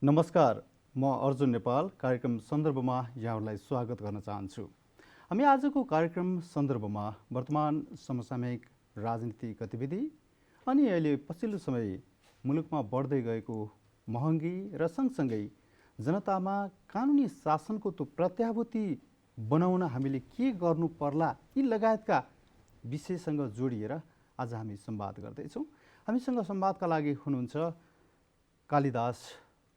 नमस्कार, म अर्जुन नेपाल कार्यक्रम सन्दर्भमा यहाँहरूलाई स्वागत गर्न चाहन्छु। हामी आजको कार्यक्रम सन्दर्भमा वर्तमान समसामयिक राजनीतिक गतिविधि अनि अहिले पछिल्लो समय मुलुकमा बढ्दै गएको महँगी र सँगसँगै जनतामा कानुनी शासनको त्यो प्रत्याभूति बनाउन हामीले के गर्नु पर्ला यी लगायतका विषयसँग जोडिएर आज हामी संवाद गर्दैछौँ। हामीसँग संवादका लागि हुनुहुन्छ कालिदास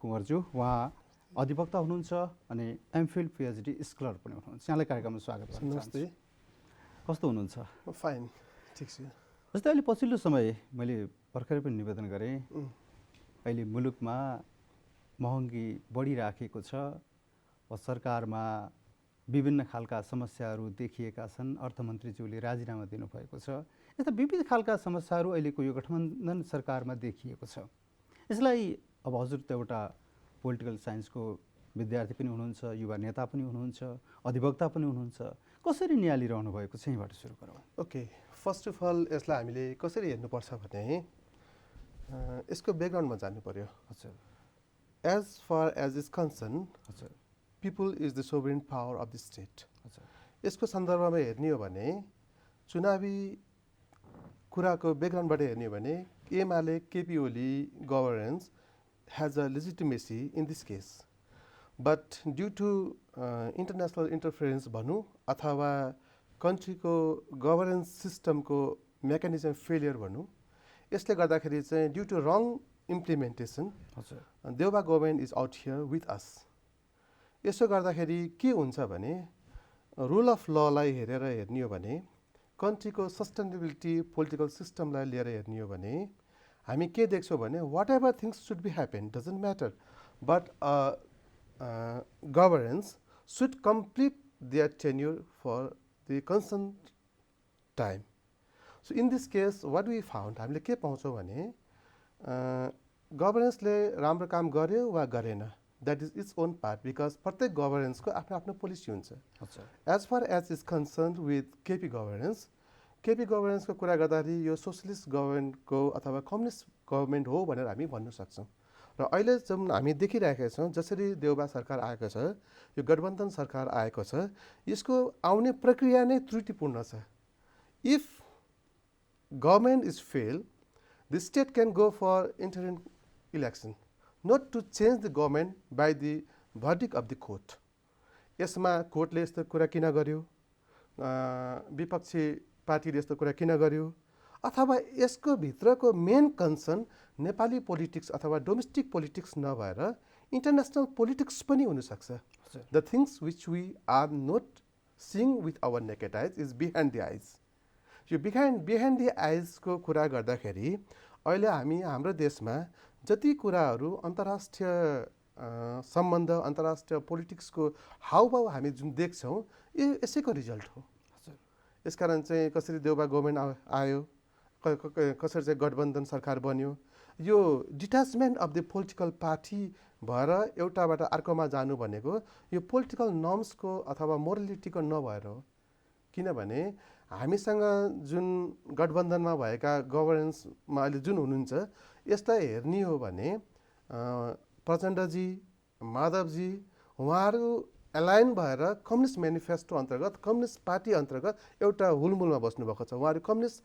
कुँवरज्यू, उहाँ अधिवक्ता हुनुहुन्छ अनि एमफिल पिएचडी स्कलर पनि हुनुहुन्छ। यहाँलाई कार्यक्रममा स्वागत छ। नमस्ते। कस्तो हुनुहुन्छ? फाइन, ठिक छ। जस्तै अहिले पछिल्लो समय मैले भर्खरै पनि निवेदन गरेँ, अहिले मुलुकमा महँगी बढिराखेको छ, सरकारमा विभिन्न खालका समस्याहरू देखिएका छन्, अर्थमन्त्रीज्यूले राजीनामा दिनुभएको छ। यस्ता विविध खालका समस्याहरू अहिलेको यो गठबन्धन सरकारमा देखिएको छ। यसलाई अब हजुर त एउटा पोलिटिकल साइन्सको विद्यार्थी पनि हुनुहुन्छ, युवा नेता पनि हुनुहुन्छ, अधिवक्ता पनि हुनुहुन्छ, कसरी निहालिरहनु भएको छ? यहीँबाट सुरु गरौँ। ओके, फर्स्ट अफ अल यसलाई हामीले कसरी हेर्नुपर्छ भने यसको ब्याकग्राउन्डमा जानु पर्यो। हजुर। As far as is concern, हजुर, people is the sovereign power of the state. हजुर। यसको सन्दर्भमा हेर्ने हो भने चुनावी कुराको ब्याकग्राउन्डबाट हेर्ने हो भने एमाले KP Oli governance has a legitimacy in this case, but due to international interference भनौँ अथवा कन्ट्रीको गभर्नेन्स सिस्टमको मेकानिजम फेलियर भनौँ, यसले गर्दाखेरि चाहिँ due to wrong implementation Deuba government is out here with us. यसो गर्दाखेरि के हुन्छ भने रुल अफ ललाई हेरेर हेर्ने हो भने कन्ट्रीको सस्टेनेबिलिटी पोलिटिकल सिस्टमलाई लिएर हेर्ने हो भने हामी के देख्छौँ भने whatever things should be happen doesn't matter, but governance should complete their tenure for the concern time. So in this case what we found, हामीले के पाउँछौँ भने गभर्नेन्सले राम्रो काम गर्यो वा गरेन, that is its own part, because प्रत्येक गभर्नेन्सको आफ्नो आफ्नो पोलिसी हुन्छ। As far as is concern with KP गभर्नेन्सको कुरा गर्दाखेरि यो सोसलिस्ट गभर्मेन्टको अथवा कम्युनिस्ट गभर्मेन्ट हो भनेर हामी भन्न सक्छौँ। र अहिले जुन हामी देखिरहेका छौँ, जसरी देउबा सरकार आएको छ, यो गठबन्धन सरकार आएको छ, यसको आउने प्रक्रिया नै त्रुटिपूर्ण छ। If government is fail, the state can go for interim election, not to change the government by the verdict of the court. यसमा कोर्टले यस्तो कुरा किन गर्यो, विपक्षी पार्टीले यस्तो कुरा किन गर्यो, अथवा यसको भित्रको मेन कन्सर्न नेपाली पोलिटिक्स अथवा डोमेस्टिक पोलिटिक्स नभएर इन्टरनेसनल पोलिटिक्स पनि हुनसक्छ। The things which we are not seeing with our naked eyes is behind the eyes. यो बिहाइन्ड द आइजको कुरा गर्दाखेरि अहिले हामी हाम्रो देशमा जति कुराहरू अन्तर्राष्ट्रिय सम्बन्ध अन्तर्राष्ट्रिय पोलिटिक्सको हाउभाउ हामी जुन देख्छौँ, यो यसैको रिजल्ट हो। यसकारण चाहिँ कसरी देउबा गभर्मेन्ट आयो, कसरी चाहिँ गठबन्धन सरकार बन्यो, यो डिट्याचमेन्ट अफ द पोलिटिकल पार्टी भएर एउटाबाट अर्कोमा जानु भनेको यो पोलिटिकल नर्म्सको अथवा मोरलिटीको नभएर हो। किनभने हामीसँग जुन गठबन्धनमा भएका गभर्नेन्समा अहिले जुन हुनुहुन्छ, यसलाई हेर्ने हो भने प्रचण्डजी, माधवजी, उहाँहरू एलाइन भएर कम्युनिस्ट मेनिफेस्टो अन्तर्गत कम्युनिस्ट पार्टी अन्तर्गत एउटा हुलमुलमा बस्नुभएको छ। उहाँहरू कम्युनिस्ट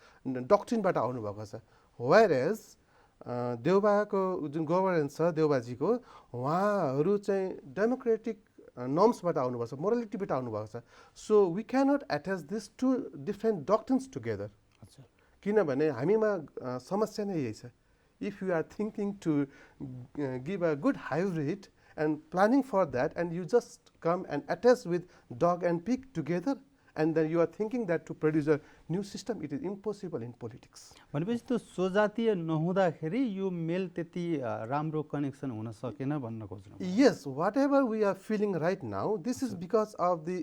डक्ट्रिनबाट आउनुभएको छ। वेयर एज देउबाको जुन गभर्नेन्स छ देउबाजीको, उहाँहरू चाहिँ डेमोक्रेटिक नर्म्सबाट आउनुभएको छ, मोरालिटीबाट आउनुभएको छ। So we cannot attach this to different doctrines together. किनभने हामीमा समस्या नै यही छ। If you are thinking to give a good hybrid and planning for that, and you just come and attach with dog and pig together, and then you are thinking that to produce a new system, it is impossible in politics. भनेपछि त्यो स्वजातीय नहुँदाखेरि यो मेल त्यति राम्रो connection हुन सकेन भन्न खोज्नु? Yes, whatever we are feeling right now, this is because of the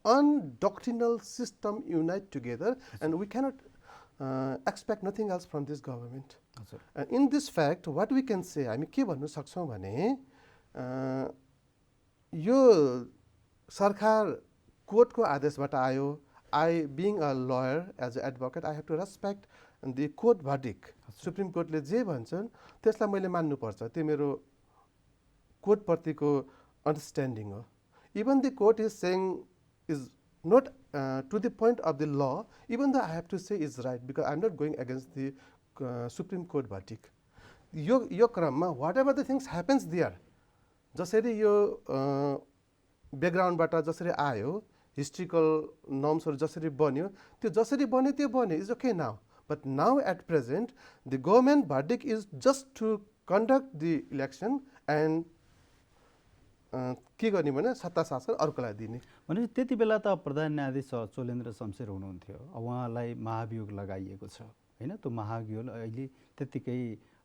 undoctrinal system unite together, and we cannot expect nothing else from this government. And in this fact, what we can say, हामी के भन्नु सक्छौँ भने यो सरकार कोर्टको आदेशबाट आयो। I being a lawyer as a advocate, I have to respect the court verdict. Supreme कोर्टले जे भन्छन् त्यसलाई मैले मान्नुपर्छ। त्यो मेरो कोर्टप्रतिको अन्डरस्ट्यान्डिङ हो. Even the court is saying is not to the point of the law, even the I have to say is right because I am not going against the supreme court verdict. यो क्रममा whatever the things happens there, जसरी यो ब्याकग्राउन्डबाट जसरी आयो, historical नर्म्सहरू जसरी बन्यो, त्यो जसरी बन्यो त्यो बन्यो, is okay now. But now at present the government verdict is just to conduct the election and के गर्ने भने सत्ता शासन अर्कोलाई दिने. भनेपछि त्यति बेला त प्रधान न्यायाधीश चोलेन्द्र शमशेर हुनुहुन्थ्यो, उहाँलाई महाभियोग लगाइएको छ होइन. त्यो महाभियोग अहिले त्यत्तिकै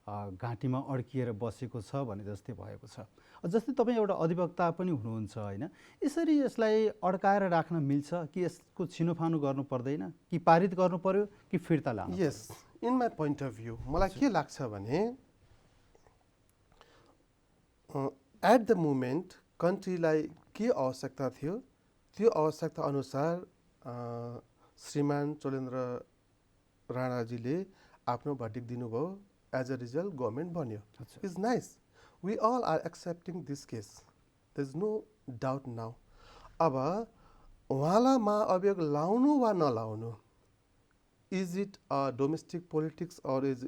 घाँटीमा अड्किएर बसेको छ भने जस्तै भएको छ. जस्तै तपाईँ एउटा अधिवक्ता पनि हुनुहुन्छ होइन, यसरी यसलाई अड्काएर राख्न मिल्छ कि यसको छिनोफानो गर्नु पर्दैन, कि पारित गर्नु पर्यो कि फिर्ता लानु? Yes, in my point of view मलाई के लाग्छ भने एट द मोमेन्ट कन्ट्रीलाई के आवश्यकता थियो त्यो आवश्यकता अनुसार श्रीमान चोलेन्द्र राणाजीले आफ्नो भर्डिक्ट दिनुभयो. एज अ रिजल्ट गभर्मेन्ट बन्यो. Is nice. We all are accepting this case, there is no doubt now. अब उहाँलाई महाअभियोग लाउनु वा नलाउनु, is it a domestic politics or is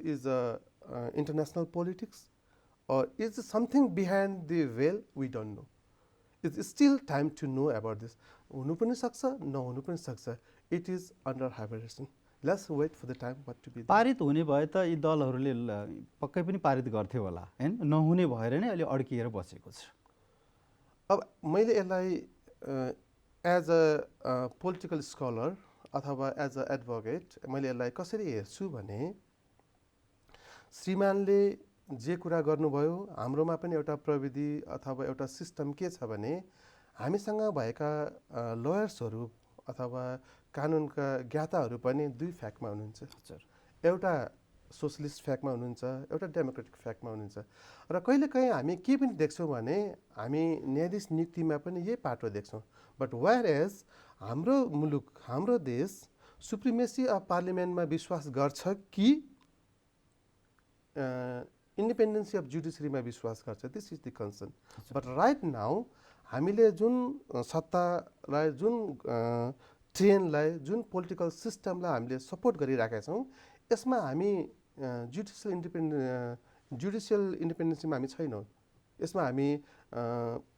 international politics, or is it something behind the veil? We don't know. It's still time to know about this. हुनु पनि सक्छ, नहुनु पनि सक्छ. It is under hibernation. Let's wait for the time what to be. पारित हुने भए त यी दलहरूले पक्कै पनि पारित गर्थ्यो होला हैन, नहुने भएर नै अहिले अड्किएर बसेको छ. अब मैले यसलाई एज अ पोलिटिकल स्कलर अथवा एज अ एडभोकेट मैले यसलाई कसरी हेर्छु भने, श्रीमानले जे कुरा गर्नुभयो, हाम्रोमा पनि एउटा प्रविधि अथवा एउटा सिस्टम के छ भने, हामीसँग भएका लयर्सहरू अथवा कानुनका ज्ञाताहरू पनि दुई फ्याक्टमा हुनुहुन्छ. एउटा सोसलिस्ट फ्याक्टमा हुनुहुन्छ, एउटा डेमोक्रेटिक फ्याक्टमा हुनुहुन्छ. र कहिलेकाहीँ हामी के पनि देख्छौँ भने हामी न्यायाधीश नियुक्तिमा पनि यही पाटो देख्छौँ. बट वेयर एज हाम्रो मुलुक, हाम्रो देश सुप्रिमेसी अफ पार्लिमेन्टमा विश्वास गर्छ कि इन्डिपेन्डेन्सी अफ जुडिसियरीमा विश्वास गर्छ? This is the concern. But right now हामीले जुन सत्तालाई, जुन ट्रेनलाई, जुन पोलिटिकल सिस्टमलाई हामीले सपोर्ट गरिरहेका छौँ, यसमा हामी जुडिसियल इन्डिपेन्डेन्सीमा हामी छैनौँ. यसमा हामी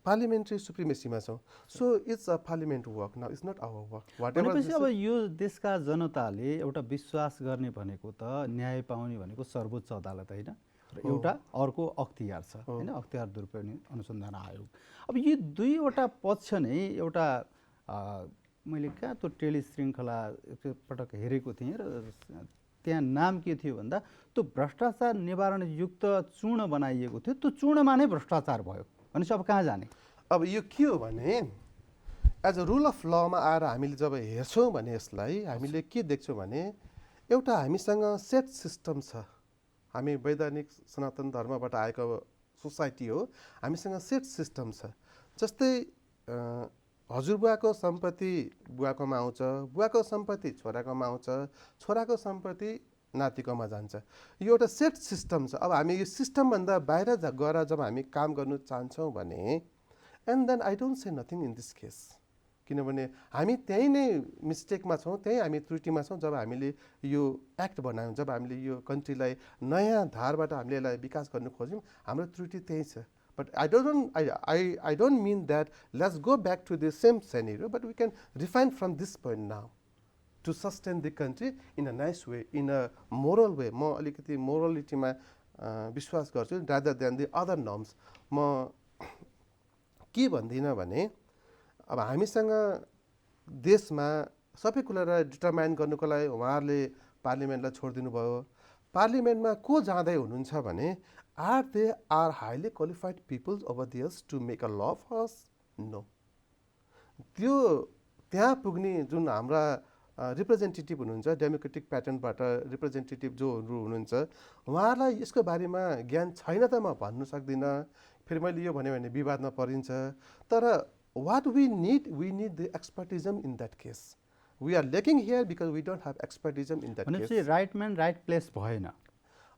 पार्लिमेन्ट्री सुप्रिमेसीमा छौँ. So it's a parliament work now, it's not our work. भनेपछि अब यो देशका जनताले एउटा विश्वास गर्ने भनेको त न्याय पाउने भनेको सर्वोच्च अदालत होइन, एउटा अर्को अख्तियार छ होइन, अख्तियार दुरुपयोग अनुसन्धान आयोग. अब यी दुईवटा पक्ष नै एउटा मैले कहाँ त्यो टेलिश्रृङ्खला एकपटक हेरेको थिएँ र त्यहाँ नाम के थियो भन्दा त्यो भ्रष्टाचार निवारण युक्त चूर्ण बनाइएको थियो, त्यो चूर्णमा नै भ्रष्टाचार भयो भनेपछि अब कहाँ जाने? अब यो के हो भने एज अ रुल अफ लमा आएर हामीले जब हेर्छौँ भने यसलाई हामीले के देख्छौँ भने एउटा हामीसँग सेट सिस्टम छ. हामी वैधानिक सनातन धर्मबाट आएको सोसाइटी हो, हामीसँग सेट सिस्टम छ. जस्तै हजुरबुवाको सम्पत्ति बुवाकोमा आउँछ, बुवाको सम्पत्ति छोराकोमा आउँछ, छोराको सम्पत्ति नातिकोमा जान्छ. यो एउटा सेट सिस्टम छ. अब हामी यो सिस्टमभन्दा बाहिर गएर जब हामी काम गर्नु चाहन्छौँ भने, and then I don't say nothing in this case, किनभने हामी त्यहीँ नै मिस्टेकमा छौँ, त्यहीँ हामी त्रुटिमा छौँ. जब हामीले यो एक्ट बनायौँ, जब हामीले यो कन्ट्रीलाई नयाँ धारबाट हामीले यसलाई विकास गर्नु खोज्यौँ, हाम्रो त्रुटि त्यही छ. But I don't mean that let's go back to the same scenario, but we can refine from this point now to sustain the country in a nice way, in a moral way. म अलिकति मोरलिटीमा विश्वास गर्छु rather than the other norms. म के भन्दिनँ भने अब हामीसँग देशमा सबै कुरालाई डिटरमाइन गर्नुको लागि उहाँहरूले पार्लिमेन्टलाई छोडिदिनु भयो. पार्लिमेन्टमा को जाँदै हुनुहुन्छ भने are they are highly qualified people over there to make a law for us? No. त्यो त्यहाँ पुग्ने जुन हाम्रा रिप्रेजेन्टेटिभ हुनुहुन्छ, डेमोक्रेटिक प्याटर्नबाट रिप्रेजेन्टेटिभ जोहरू हुनुहुन्छ, उहाँहरूलाई यसको बारेमा ज्ञान छैन त म भन्नु सक्दिनँ. फेरि मैले यो भन्यो भने विवादमा परिन्छ. तर what we need the expertism in that case. We are lacking here because we don't have expertism in that case. भनेपछि राइट म्यान राइट प्लेस भएन.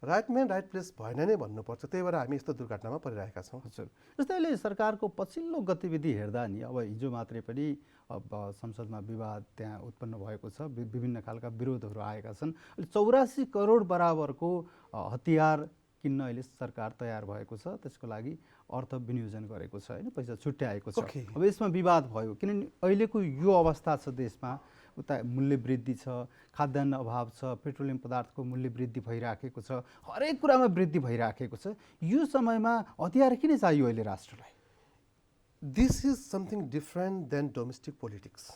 राइट म्यान राइट प्लेस भएन नै भन्नुपर्छ। त्यही भएर हामी यस्तो दुर्घटनामा परिरहेका छौँ। हजुर, जस्तै अहिले सरकारको पछिल्लो गतिविधि हेर्दा नि अब हिजो मात्रै पनि अब संसदमा विवाद त्यहाँ उत्पन्न भएको छ, विभिन्न खालका विरोधहरू आएका छन्। अहिले 84 करोड बराबरको हतियार किन्न अहिले सरकार तयार भएको छ, त्यसको लागि अर्थ विनियोजन गरेको छ होइन, पैसा छुट्याएको छ। अब यसमा विवाद भयो किनभने अहिलेको यो अवस्था छ देशमा, उता मूल्य वृद्धि छ, खाद्यान्न अभाव छ, पेट्रोलियम पदार्थको मूल्य वृद्धि भइराखेको छ, हरेक कुरामा वृद्धि भइराखेको छ। यो समयमा हतियार किन चाहियो अहिले राष्ट्रलाई? This is something different than domestic politics.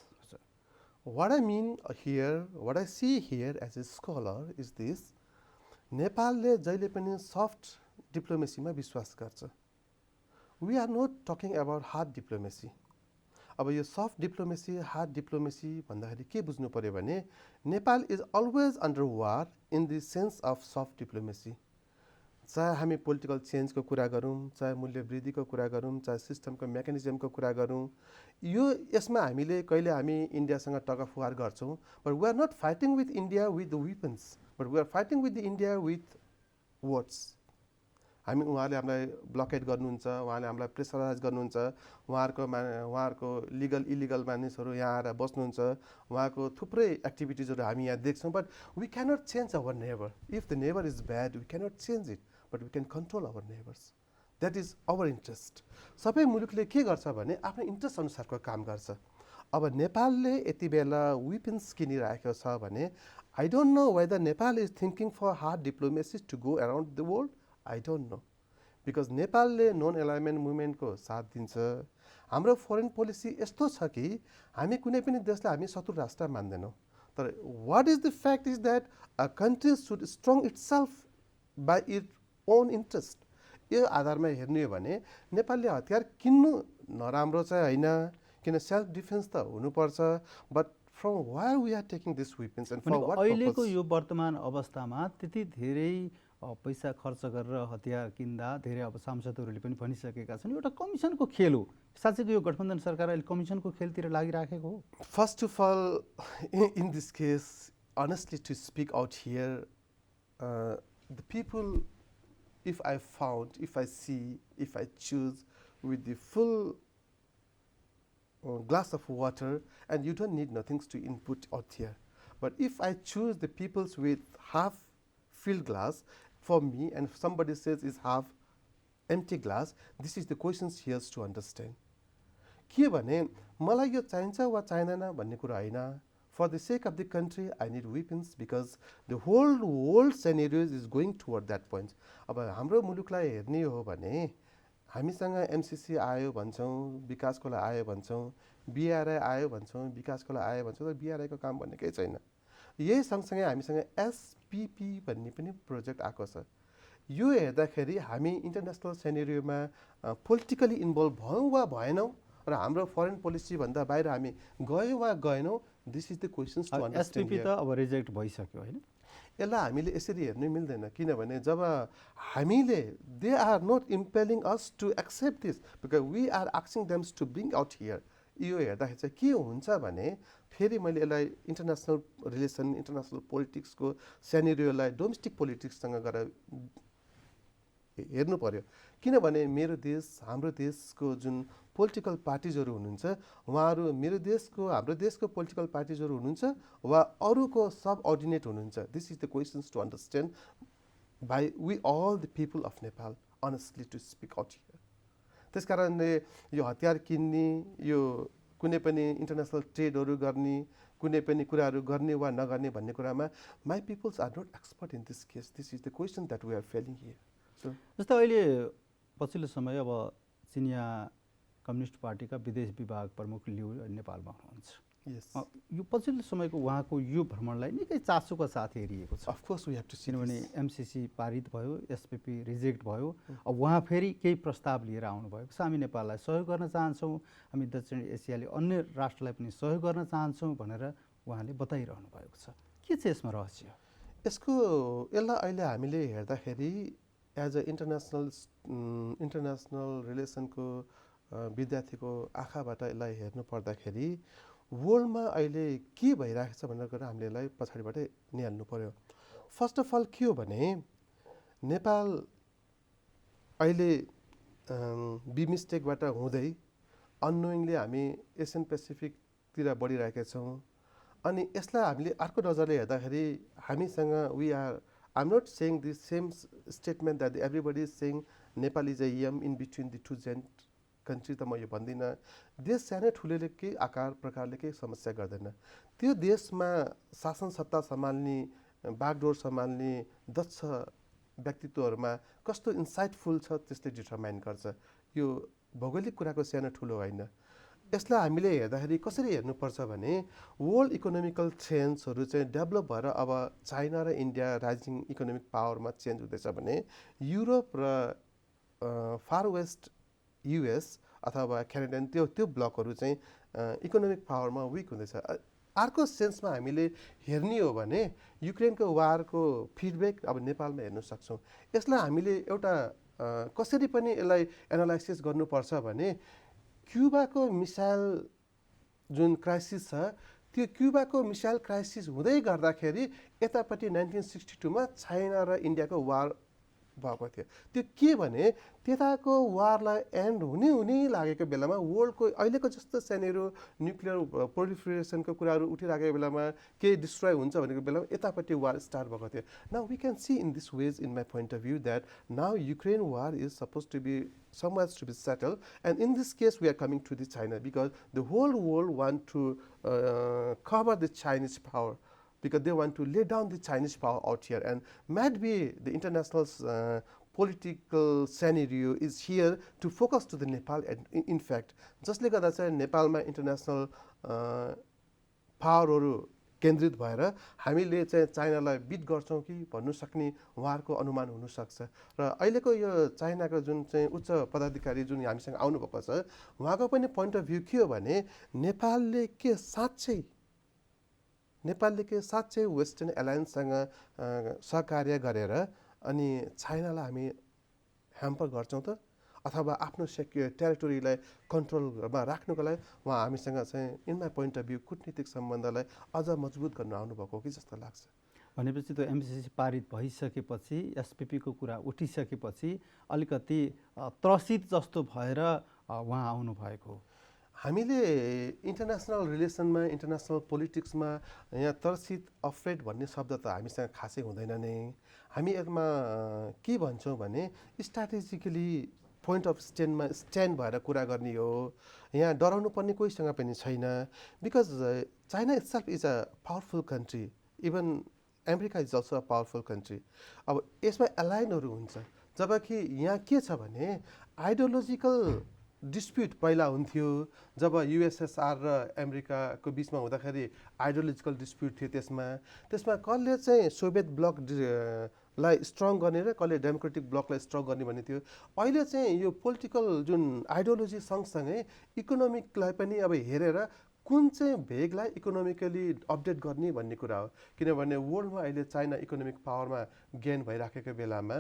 What I mean here, what I see here as a scholar is this: नेपालले जहिले पनि सफ्ट डिप्लोमेसीमा विश्वास गर्छ। We are not talking about hard diplomacy. अब यो सफ्ट डिप्लोमेसी हार्ड डिप्लोमेसी भन्दाखेरि के बुझ्नु पर्यो भने Nepal is always under war in the sense of soft diplomacy. चाहे हामी पोलिटिकल चेन्जको कुरा गरौँ, चाहे मूल्य वृद्धिको कुरा गरौँ, चाहे सिस्टमको मेकानिजमको कुरा गरौँ, यसमा हामीले कहिले हामी इन्डियासँग टग अफ वार गर्छौँ, but we are not fighting with India with the weapons, but we are fighting with the India with words. हामी उहाँले हामीलाई ब्लकेट गर्नुहुन्छ, उहाँले हामीलाई प्रेसराइज गर्नुहुन्छ, उहाँहरूको लिगल इलिगल मानिसहरू यहाँ आएर बस्नुहुन्छ, उहाँको थुप्रै एक्टिभिटिजहरू हामी यहाँ देख्छौँ। But we cannot change our neighbour. If the neighbour is bad we cannot change it, but we can control our neighbours. That is our interest. सबै मुलुकले के गर्छ भने आफ्नो इन्ट्रेस्ट अनुसारको काम गर्छ। अब नेपालले यति बेला वेपन्स किनिरहेको छ भने I don't know whether Nepal is thinking for hard diplomacy to go around the world. I don't know, because नेपालले नन एलाइनमेन्ट मुभमेन्टको साथ दिन्छ। हाम्रो फरेन पोलिसी यस्तो छ कि हामी कुनै पनि देशलाई हामी शत्रु राष्ट्र मान्दैनौँ। तर what is the fact is that a country should strong itself by it own interest. यो आधारमा हेर्ने हो भने नेपालले हतियार किन्नु नराम्रो चाहिँ होइन, किन सेल्फ डिफेन्स त हुनुपर्छ। But from where we are taking this weapons and for what purpose? अहिलेको यो वर्तमान अवस्थामा त्यति धेरै पैसा खर्च गरेर हतियार किन्दा धेरै अब सांसदहरूले पनि भनिसकेका छन् एउटा कमिसनको खेल हो। साँच्चैको यो गठबन्धन सरकार अहिले कमिसनको खेलतिर लागिराखेको हो? First of all in this case honestly to speak out here, the people, if I found, if I see, if I choose with the full glass of water, and you don't need nothing to input out here. But if I choose the peoples with half filled glass for me, and if somebody says it's half empty glass, this is the questions he has to understand. के भने मलाई यो चाहिन्छ वा चाहिँदैन भन्ने कुरा हैन. For the sake of the country, I need weapons because the whole world scenarios is going toward that point. अब हाम्रो मुलुकलाई हेर्ने हो भने हामीसँग MCC आयो भन्छौँ, विकासको लागि आयो भन्छौँ, BRI आयो भन्छौँ, विकासको लागि आयो भन्छौँ, तर BRI को काम भन्ने केही छैन. यही सँगसँगै हामीसँग SPP भन्ने पनि प्रोजेक्ट आएको छ. यो हेर्दाखेरि हामी इन्टरनेसनल सेनेरियोमा पोलिटिकली इन्भल्भ भयौँ वा भएनौँ र हाम्रो फरेन पोलिसी भन्दा बाहिर हामी गयौँ वा गएनौँ, this is the questions to understand. SPP त अब रिजेक्ट भइसक्यो हैन. यसलाई हामीले यसरी हेर्नु मिल्दैन किनभने जब हामीले they are not impelling us to accept this because we are asking them to bring out here. यो हेर्दाखेरि चाहिँ के हुन्छ भने फेरि मैले यसलाई इन्टरनेसनल रिलेसन इन्टरनेसनल पोलिटिक्सको सेनेरियोलाई डोमेस्टिक पोलिटिक्ससँग गएर हेर्नु पर्यो. किनभने मेरो देश हाम्रो देशको जुन पोलिटिकल पार्टिजहरू हुनुहुन्छ उहाँहरू मेरो देशको हाम्रो देशको पोलिटिकल पार्टिजहरू हुनुहुन्छ वा अरूको सब अर्डिनेट हुनुहुन्छ. This is the questions to understand by we all the people of Nepal honestly to speak out here. त्यस कारणले यो हतियार किन्ने यो कुनै पनि इन्टरनेसनल ट्रेडहरू गर्ने कुनै पनि कुराहरू गर्ने वा नगर्ने भन्ने कुरामा my peoples are not expert in this case. This is the question that we are failing here. जस्तो अहिले पछिल्लो समय अब चिनिया कम्युनिस्ट पार्टीका विदेश विभाग प्रमुख लिउ नेपालमा हुनुहुन्छ. यो पछिल्लो समयको उहाँको यो भ्रमणलाई निकै चासोका साथ हेरिएको छ. Of course we have to see. किनभने MCC पारित भयो, SPP रिजेक्ट भयो, अब उहाँ फेरि केही प्रस्ताव लिएर आउनुभएको छ. हामी नेपाललाई सहयोग गर्न चाहन्छौँ, हामी दक्षिण एसियाली अन्य राष्ट्रलाई पनि सहयोग गर्न चाहन्छौँ भनेर उहाँले बताइरहनु भएको छ. के छ यसमा रहस्य? यसलाई अहिले हामीले हेर्दाखेरि एज अ इन्टरनेसनल रिलेसनको विद्यार्थीको आँखाबाट यसलाई हेर्नु पर्दाखेरि वर्ल्डमा अहिले के भइरहेको छ भनेर कुरा हामीले यसलाई पछाडिबाटै निहाल्नु पर्यो. फर्स्ट अफ अल के हो भने नेपाल अहिले बिमिस्टेकबाट हुँदै अननोइङली हामी एसियन पेसिफिकतिर बढिरहेका छौँ। अनि यसलाई हामीले अर्को नजरले हेर्दाखेरि हामीसँग we are I am not saying this same statement that everybody is saying Nepal is a yam in between the two giant country त म यो भन्दिनँ। देश सानो ठुलोले केही आकार प्रकारले केही समस्या गर्दैन। त्यो देशमा शासन सत्ता सम्हाल्ने बागडोर सम्हाल्ने दक्ष व्यक्तित्वहरूमा कस्तो इन्साइटफुल छ त्यसले डिटरमाइन गर्छ। यो भौगोलिक कुराको सानो ठुलो होइन। यसलाई हामीले हेर्दाखेरि कसरी हेर्नुपर्छ भने वर्ल्ड इकोनोमिकल ट्रेन्ड्सहरू चाहिँ डेभलप भएर अब चाइना र इन्डिया राइजिङ इकोनोमिक पावरमा चेन्ज हुँदैछ भने युरोप र फार वेस्ट युएस अथवा क्यानाडियन त्यो ब्लकहरू चाहिँ इकोनोमिक पावरमा विक हुँदैछ। अर्को सेन्समा हामीले हेर्ने हो भने युक्रेनको वारको फिडब्याक अब नेपालमा हेर्न सक्छौँ। यसलाई हामीले एउटा कसरी पनि यसलाई एनालाइसिस गर्नुपर्छ भने क्युबाको मिसाइल जुन क्राइसिस छ त्यो क्युबाको मिसाइल क्राइसिस हुँदै गर्दाखेरि यतापट्टि 1962मा चाइना र इन्डियाको वार भएको थियो। त्यो के भने त्यताको वारलाई एन्ड हुने लागेको बेलामा वर्ल्डको अहिलेको जस्तो सेनेरो न्युक्लियर प्रोलिफरेसनको कुराहरू उठिरहेको बेलामा केही डिस्ट्रोय हुन्छ भनेको बेलामा यतापट्टि वार स्टार्ट भएको थियो। Now we can see in this ways in my point of view that now Ukraine war is suppose to be somewhere to be settled, and in this case we are coming to the China because the whole world want to cover the Chinese power because they want to lay down the Chinese power out here, and might be the international political scenario is here to focus to the Nepal, and in fact जसले गर्दा चाहिँ नेपालमा international पावरहरू केन्द्रित भएर हामीले चाहिँ चाइनालाई beet गर्छौँ कि भन्नु सक्ने उहाँहरूको अनुमान हुनसक्छ। र अहिलेको यो चाइनाको जुन चाहिँ उच्च पदाधिकारी जुन हामीसँग आउनुभएको छ उहाँको पनि पोइन्ट अफ भ्यू के हो भने नेपालले के साँच्चै वेस्टर्न एलायन्ससँग सहकार्य गरेर अनि चाइनालाई हामी ह्याम्पर गर्छौँ त अथवा आफ्नो टेरिटोरीलाई कन्ट्रोलमा राख्नुको लागि उहाँ हामीसँग चाहिँ in my point of view कूटनीतिक सम्बन्धलाई अझ मजबुत गर्नु आउनुभएको कि जस्तो लाग्छ। भनेपछि त्यो एमसिसी पारित भइसकेपछि एसपिपीको कुरा उठिसकेपछि अलिकति त्रसित जस्तो भएर उहाँ आउनुभएको हो। हामीले इन्टरनेसनल रिलेसनमा इन्टरनेसनल पोलिटिक्समा यहाँ त्रसित अफ्रेड भन्ने शब्द त हामीसँग खासै हुँदैन नै। हामी यसमा के भन्छौँ भने स्ट्राटेजिकली पोइन्ट अफ स्ट्यान्ड भएर कुरा गर्ने हो। यहाँ डराउनु पर्ने कोहीसँग पनि छैन because China itself is a powerful country, even America is also a powerful country. अब यसमा एलाइनहरू हुन्छ, जबकि यहाँ के छ भने आइडियोलोजिकल डिस्प्युट पहिला हुन्थ्यो जब युएसएसआर र अमेरिकाको बिचमा हुँदाखेरि आइडियोलोजिकल डिस्प्युट थियो। त्यसमा कसले चाहिँ सोभियत ब्लकलाई स्ट्रङ गर्ने र कसले डेमोक्रेटिक ब्लकलाई स्ट्रङ गर्ने भन्ने थियो। अहिले चाहिँ यो पोलिटिकल जुन आइडियोलोजी सँगसँगै इकोनोमिकलाई पनि अब हेरेर कुन चाहिँ भेगलाई इकोनोमिकली अपडेट गर्ने भन्ने कुरा हो। किनभने वर्ल्डमा अहिले चाइना इकोनोमिक पावरमा गेन भइराखेको बेलामा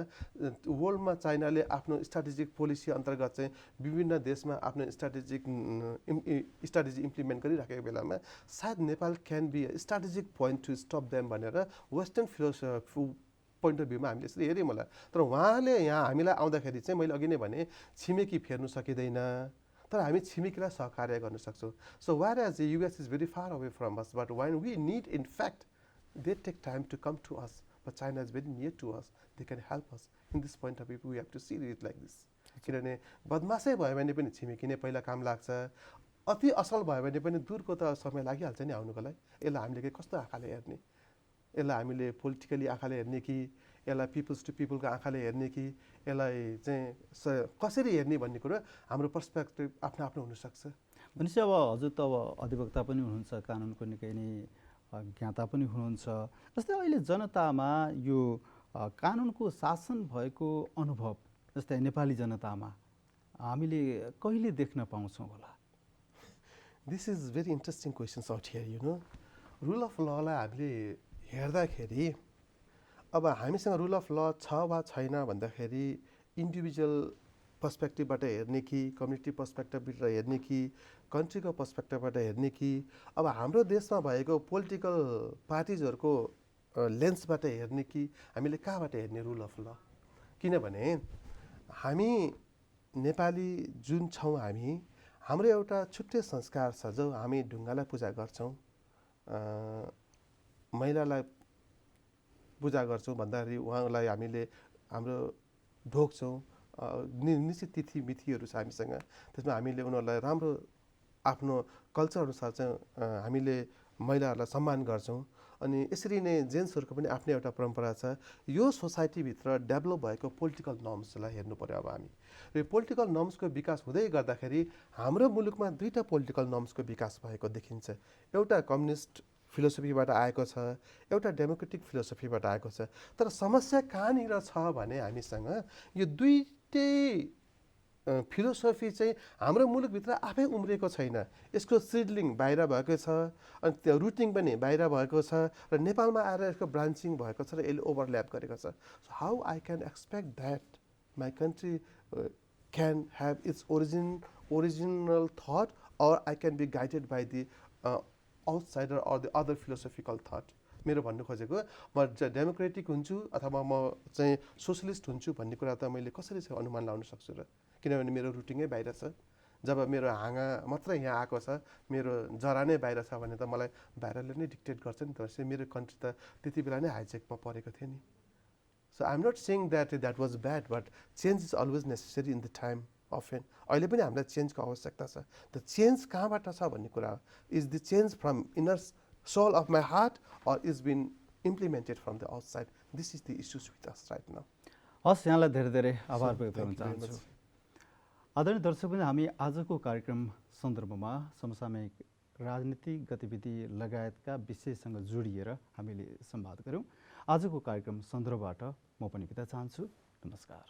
वर्ल्डमा चाइनाले आफ्नो स्ट्राटेजिक पोलिसी अन्तर्गत चाहिँ विभिन्न देशमा आफ्नो स्ट्राटेजी इम्प्लिमेन्ट गरिराखेको बेलामा सायद Nepal can be strategic point to stop them भनेर वेस्टर्न फिलोसफी पोइन्ट अफ भ्यूमा हामीले यसरी हेऱ्यौँ होला। तर उहाँले यहाँ हामीलाई आउँदाखेरि चाहिँ मैले अघि नै भने छिमेकी फेर्नु सकिँदैन, तर हामी छिमेकीलाई सहकार्य गर्न सक्छौँ। So whereas US is very far away from us but when we need in fact they take time to come to us but China is very near to us, they can help us in this point of view we have to see it like this. किनभने बदमासै भयो भने पनि छिमेकी नै पहिला काम लाग्छ, अति असल भयो भने पनि दूरको त समय लागिहाल्छ नि आउनुको लागि। यसलाई हामीले कस्तो आँखाले हेर्ने, यसलाई हामीले पोलिटिकली आँखाले हेर्ने कि यसलाई पिपल्स टु पिपलको आँखाले हेर्ने कि यसलाई चाहिँ कसरी हेर्ने भन्ने कुरो हाम्रो पर्सपेक्टिभ आफ्नो आफ्नो हुनसक्छ। भनेपछि अब हजुर त अब अधिवक्ता पनि हुनुहुन्छ, कानुनको निकै नै ज्ञाता पनि हुनुहुन्छ। जस्तै अहिले जनतामा यो कानुनको शासन भएको अनुभव जस्तै नेपाली जनतामा हामीले कहिले देख्न पाउँछौँ होला? This is very interesting questions out here. You know rule of ललाई हामीले हेर्दाखेरि अब हामीसँग रुल अफ ल छ वा छैन भन्दाखेरि इन्डिभिजुअल पर्सपेक्टिभबाट हेर्ने कि कम्युनिटी पर्सपेक्टिभबाट हेर्ने कि कन्ट्रीको पर्सपेक्टिभबाट हेर्ने कि अब हाम्रो देशमा भएको पोलिटिकल पार्टिजहरूको लेन्सबाट हेर्ने कि हामीले कहाँबाट हेर्ने रुल अफ ल? किनभने हामी नेपाली जुन छौँ हाम्रो एउटा छुट्टै संस्कार छ जो हामी ढुङ्गालाई पूजा गर्छौँ, महिलालाई पूजा गर्छौँ भन्दाखेरि उहाँलाई हामीले हाम्रो ढोग्छौँ, निश्चित तिथि मितिहरू छ हामीसँग, त्यसमा हामीले उनीहरूलाई राम्रो आफ्नो कल्चरअनुसार चाहिँ हामीले महिलाहरूलाई सम्मान गर्छौँ। अनि यसरी नै जेन्ट्सहरूको पनि आफ्नै एउटा परम्परा छ। यो सोसाइटीभित्र डेभलप भएको पोलिटिकल नर्म्सलाई हेर्नु पर्यो अब हामी। र यो पोलिटिकल नर्म्सको विकास हुँदै गर्दाखेरि हाम्रो मुलुकमा दुईवटा पोलिटिकल नर्म्सको विकास भएको देखिन्छ। एउटा कम्युनिस्ट फिलोसफीबाट आएको छ, एउटा डेमोक्रेटिक फिलोसफीबाट आएको छ। तर समस्या कहाँनिर छ भने हामीसँग यो दुईटै फिलोसफी चाहिँ हाम्रो मुलुकभित्र आफै उम्रिएको छैन। यसको सिडलिङ बाहिर भएको छ अनि त्यो रुटिङ पनि बाहिर भएको छ र नेपालमा आएर यसको ब्रान्चिङ भएको छ र यसले ओभरल्याप गरेको छ। So how I can expect that my country can have its original thought or I can be guided by the outsider or the other philosophical thought. मेरो भन्नु खोजेको म डेमोक्रेटिक हुन्छु अथवा म चाहिँ सोसलिस्ट हुन्छु भन्ने कुरा त मैले कसरी चाहिँ अनुमान लगाउन सक्छु र, किनभने मेरो रुटिङै बाहिर छ। जब मेरो हाँगा मात्रै यहाँ आएको छ, मेरो जरा नै बाहिर छ भने त मलाई बाहिरले नै डिक्टेट गर्छ नि त। त्यसै मेरो कन्ट्री त त्यति बेला नै हाइजेकमा परेको थियो नि। So I am not saying that was bad, but change is always necessary in the time often. अहिले पनि हामीलाई चेन्जको आवश्यकता छ। द चेन्ज कहाँबाट छ भन्ने कुरा हो। Is the change from inner soul of my heart or is been implemented from the outside? This is the issues with us right now. हस्, यहाँलाई धेरै धेरै आभार व्यक्त गर्न चाहन्छु। आदरणीय दर्शक पनि हामी आजको कार्यक्रम सन्दर्भमा समसामयिक राजनीतिक गतिविधि लगायतका विषयसँग जोडिएर हामीले संवाद गऱ्यौँ। आजको कार्यक्रम सन्दर्भबाट म पनि बिदा चाहन्छु। नमस्कार।